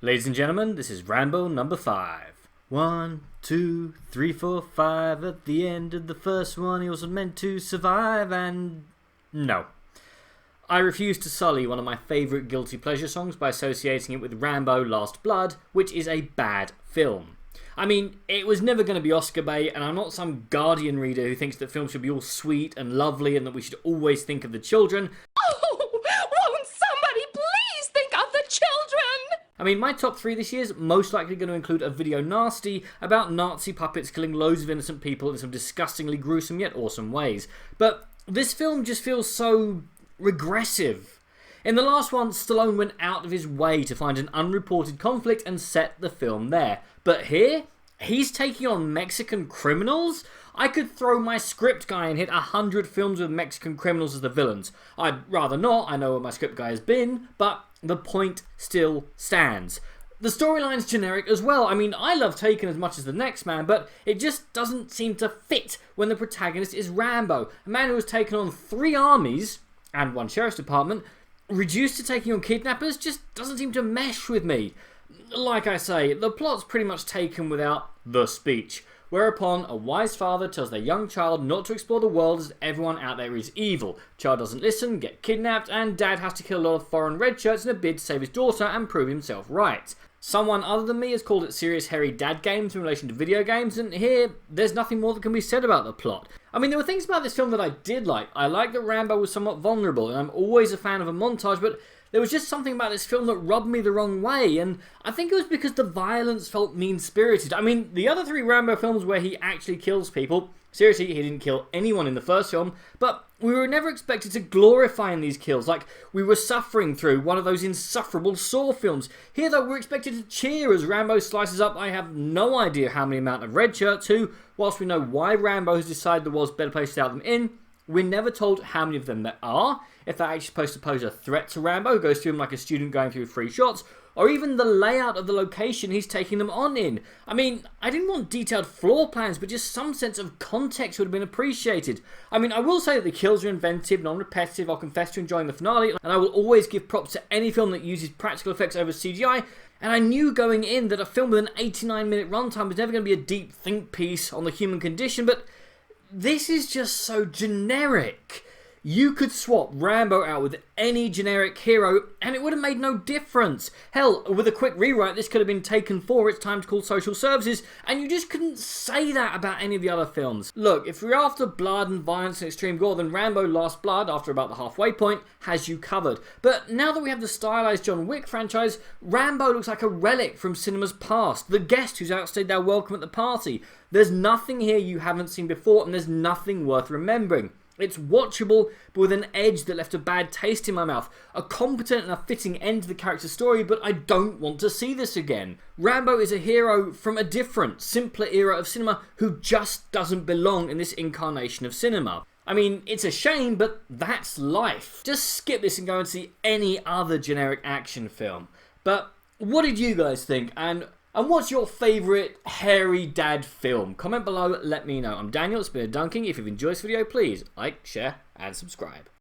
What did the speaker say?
Ladies and gentlemen, this is Rambo number 5. 1, 2, 3, 4, 5. At the end of the first one, he wasn't meant to survive, and no. I refuse to sully one of my favourite guilty pleasure songs by associating it with Rambo Last Blood, which is a bad film. I mean, it was never going to be Oscar bait, and I'm not some Guardian reader who thinks that films should be all sweet and lovely and that we should always think of the children. Oh, won't somebody please think of the children? I mean, my top 3 this year is most likely going to include a video nasty about Nazi puppets killing loads of innocent people in some disgustingly gruesome yet awesome ways. But this film just feels so regressive. In the last one, Stallone went out of his way to find an unreported conflict and set the film there. But here, he's taking on Mexican criminals? I could throw my script guy and hit 100 films with Mexican criminals as the villains. I'd rather not, I know what my script guy has been, but the point still stands. The storyline's generic as well. I mean, I love Taken as much as the next man, but it just doesn't seem to fit when the protagonist is Rambo, a man who has taken on 3 armies and 1 sheriff's department. Reduced to taking on kidnappers just doesn't seem to mesh with me. Like I say, the plot's pretty much taken without the speech, whereupon a wise father tells their young child not to explore the world as everyone out there is evil. Child doesn't listen, get kidnapped, and dad has to kill a lot of foreign red shirts in a bid to save his daughter and prove himself right. Someone other than me has called it serious hairy dad games in relation to video games, and here, there's nothing more that can be said about the plot. I mean, there were things about this film that I did like. I liked that Rambo was somewhat vulnerable, and I'm always a fan of a montage, but there was just something about this film that rubbed me the wrong way, and I think it was because the violence felt mean-spirited. I mean, the other 3 Rambo films where he actually kills people, seriously, he didn't kill anyone in the first film, but we were never expected to glorify in these kills, like we were suffering through one of those insufferable Saw films. Here, though, we're expected to cheer as Rambo slices up I have no idea how many amount of red shirts, who, whilst we know why Rambo has decided the world's a better place without them in, we're never told how many of them there are, if they're actually supposed to pose a threat to Rambo, who goes through him like a student going through 3 shots, or even the layout of the location he's taking them on in. I mean, I didn't want detailed floor plans, but just some sense of context would have been appreciated. I mean, I will say that the kills are inventive, non-repetitive. I'll confess to enjoying the finale, and I will always give props to any film that uses practical effects over CGI, and I knew going in that a film with an 89-minute runtime was never going to be a deep think piece on the human condition, but this is just so generic. You could swap Rambo out with any generic hero and it would have made no difference. Hell, with a quick rewrite, this could have been Taken 4, It's Time to Call Social Services, and you just couldn't say that about any of the other films. Look, if you're after blood and violence and extreme gore, then Rambo Last Blood, after about the halfway point, has you covered. But now that we have the stylized John Wick franchise, Rambo looks like a relic from cinema's past, the guest who's outstayed their welcome at the party. There's nothing here you haven't seen before, and there's nothing worth remembering. It's watchable, but with an edge that left a bad taste in my mouth. A competent and a fitting end to the character's story, but I don't want to see this again. Rambo is a hero from a different, simpler era of cinema who just doesn't belong in this incarnation of cinema. I mean, it's a shame, but that's life. Just skip this and go and see any other generic action film. But what did you guys think? And what's your favourite hairy dad film? Comment below, let me know. I'm Daniel, it's been a dunking. If you've enjoyed this video, please like, share, and subscribe.